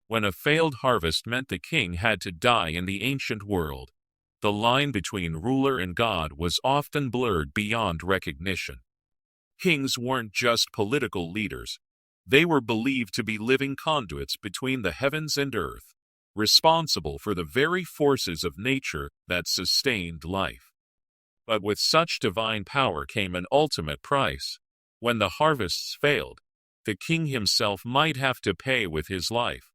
When a failed harvest meant the king had to die in the ancient world, the line between ruler and god was often blurred beyond recognition. Kings weren't just political leaders. They were believed to be living conduits between the heavens and earth, responsible for the very forces of nature that sustained life. But with such divine power came an ultimate price. When the harvests failed, the king himself might have to pay with his life.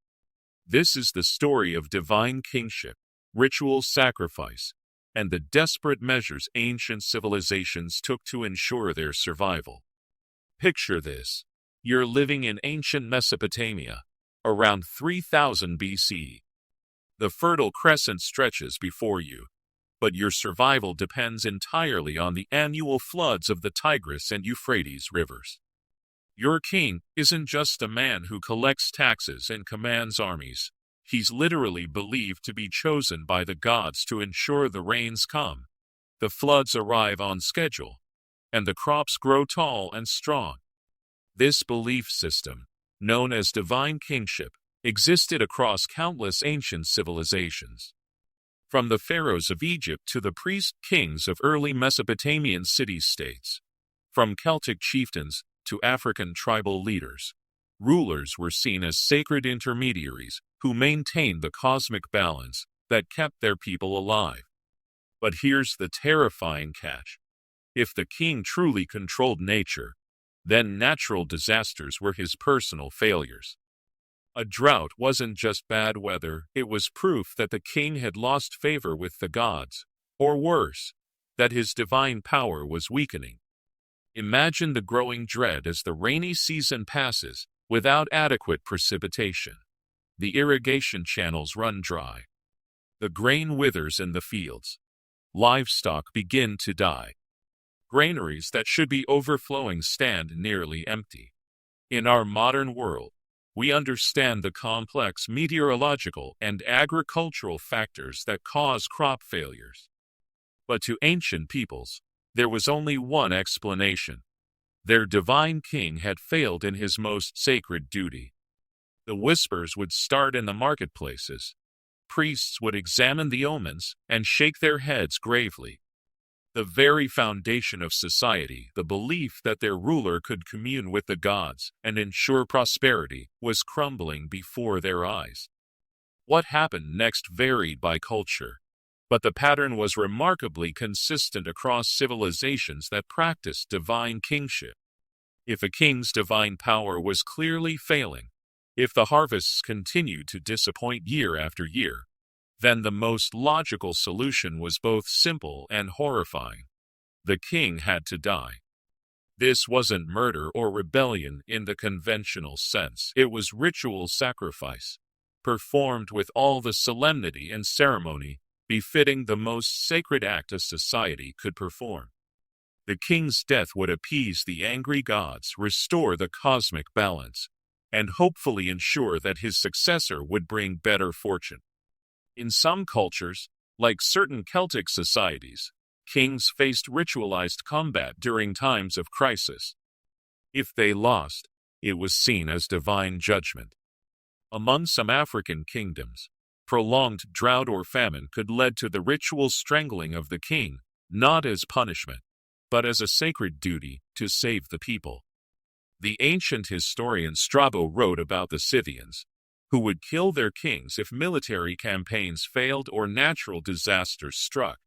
This is the story of divine kingship, ritual sacrifice, and the desperate measures ancient civilizations took to ensure their survival. Picture this. You're living in ancient Mesopotamia, around 3000 BC. The Fertile Crescent stretches before you, but your survival depends entirely on the annual floods of the Tigris and Euphrates rivers. Your king isn't just a man who collects taxes and commands armies. He's literally believed to be chosen by the gods to ensure the rains come, the floods arrive on schedule, and the crops grow tall and strong. This belief system, known as divine kingship, existed across countless ancient civilizations. From the pharaohs of Egypt to the priest kings of early Mesopotamian city-states, from Celtic chieftains to African tribal leaders, rulers were seen as sacred intermediaries who maintained the cosmic balance that kept their people alive. But here's the terrifying catch. If the king truly controlled nature, then natural disasters were his personal failures. A drought wasn't just bad weather, it was proof that the king had lost favor with the gods, or worse, that his divine power was weakening. Imagine the growing dread as the rainy season passes, without adequate precipitation. The irrigation channels run dry. The grain withers in the fields. Livestock begin to die. Granaries that should be overflowing stand nearly empty. In our modern world, we understand the complex meteorological and agricultural factors that cause crop failures. But to ancient peoples, there was only one explanation. Their divine king had failed in his most sacred duty. The whispers would start in the marketplaces. Priests would examine the omens and shake their heads gravely. The very foundation of society, the belief that their ruler could commune with the gods and ensure prosperity, was crumbling before their eyes. What happened next varied by culture, but the pattern was remarkably consistent across civilizations that practiced divine kingship. If a king's divine power was clearly failing, if the harvests continued to disappoint year after year, then the most logical solution was both simple and horrifying. The king had to die. This wasn't murder or rebellion in the conventional sense. It was ritual sacrifice, performed with all the solemnity and ceremony befitting the most sacred act a society could perform. The king's death would appease the angry gods, restore the cosmic balance, and hopefully ensure that his successor would bring better fortune. In some cultures, like certain Celtic societies, kings faced ritualized combat during times of crisis. If they lost, it was seen as divine judgment. Among some African kingdoms, prolonged drought or famine could lead to the ritual strangling of the king, not as punishment, but as a sacred duty to save the people. The ancient historian Strabo wrote about the Scythians, who would kill their kings if military campaigns failed or natural disasters struck.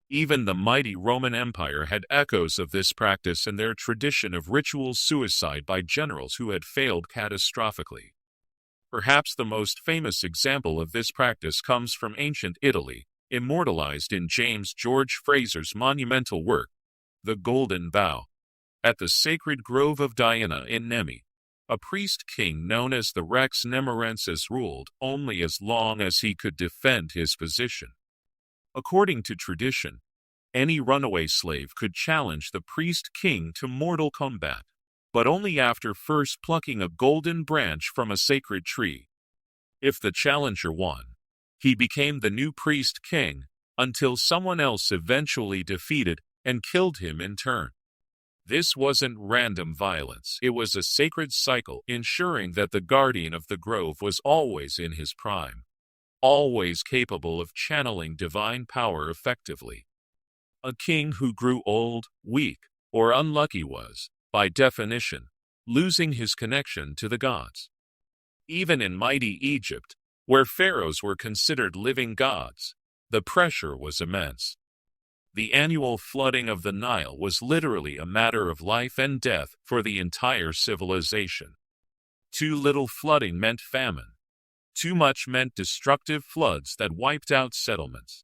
Even the mighty Roman Empire had echoes of this practice in their tradition of ritual suicide by generals who had failed catastrophically. Perhaps the most famous example of this practice comes from ancient Italy, immortalized in James George Fraser's monumental work, The Golden Bough. At the sacred grove of Diana in Nemi, a priest-king known as the Rex Nemorensis ruled only as long as he could defend his position. According to tradition, any runaway slave could challenge the priest-king to mortal combat, but only after first plucking a golden branch from a sacred tree. If the challenger won, he became the new priest-king, until someone else eventually defeated and killed him in turn. This wasn't random violence. It was a sacred cycle, ensuring that the guardian of the grove was always in his prime, always capable of channeling divine power effectively. A king who grew old, weak, or unlucky was, by definition, losing his connection to the gods. Even in mighty Egypt, where pharaohs were considered living gods, the pressure was immense. The annual flooding of the Nile was literally a matter of life and death for the entire civilization. Too little flooding meant famine. Too much meant destructive floods that wiped out settlements.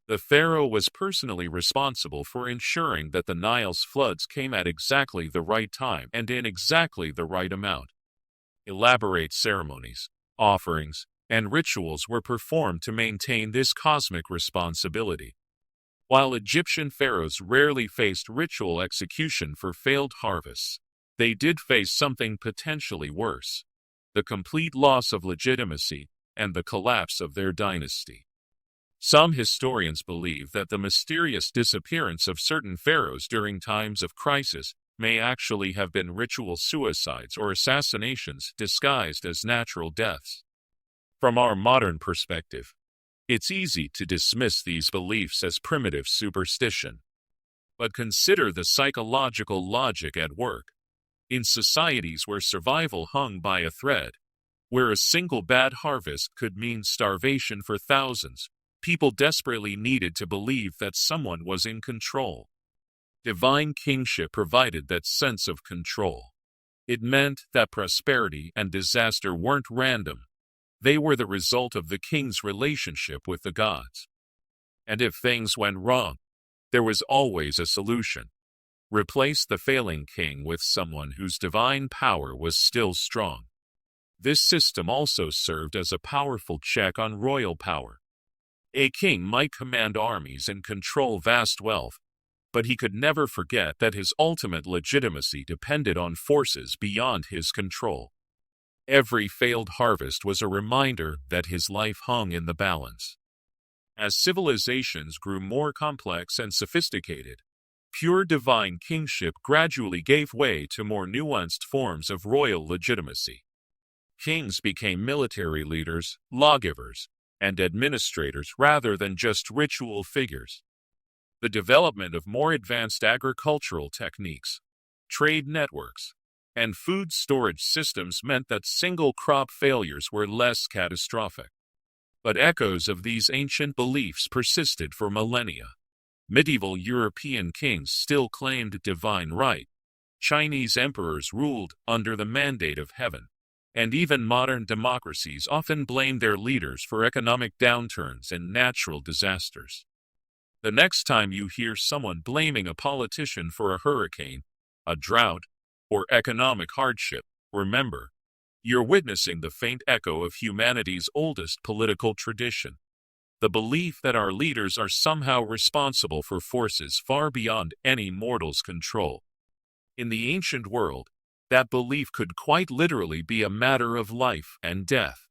The pharaoh was personally responsible for ensuring that the Nile's floods came at exactly the right time and in exactly the right amount. Elaborate ceremonies, offerings, and rituals were performed to maintain this cosmic responsibility. While Egyptian pharaohs rarely faced ritual execution for failed harvests, they did face something potentially worse: the complete loss of legitimacy and the collapse of their dynasty. Some historians believe that the mysterious disappearance of certain pharaohs during times of crisis may actually have been ritual suicides or assassinations disguised as natural deaths. From our modern perspective, it's easy to dismiss these beliefs as primitive superstition. But consider the psychological logic at work. In societies where survival hung by a thread, where a single bad harvest could mean starvation for thousands, people desperately needed to believe that someone was in control. Divine kingship provided that sense of control. It meant that prosperity and disaster weren't random. They were the result of the king's relationship with the gods. And if things went wrong, there was always a solution. Replace the failing king with someone whose divine power was still strong. This system also served as a powerful check on royal power. A king might command armies and control vast wealth, but he could never forget that his ultimate legitimacy depended on forces beyond his control. Every failed harvest was a reminder that his life hung in the balance. As civilizations grew more complex and sophisticated, pure divine kingship gradually gave way to more nuanced forms of royal legitimacy. Kings became military leaders, lawgivers, and administrators rather than just ritual figures. The development of more advanced agricultural techniques, trade networks, and food storage systems meant that single crop failures were less catastrophic. But echoes of these ancient beliefs persisted for millennia. Medieval European kings still claimed divine right. Chinese emperors ruled under the mandate of heaven. And even modern democracies often blame their leaders for economic downturns and natural disasters. The next time you hear someone blaming a politician for a hurricane, a drought, or economic hardship, remember, you're witnessing the faint echo of humanity's oldest political tradition. The belief that our leaders are somehow responsible for forces far beyond any mortal's control. In the ancient world, that belief could quite literally be a matter of life and death.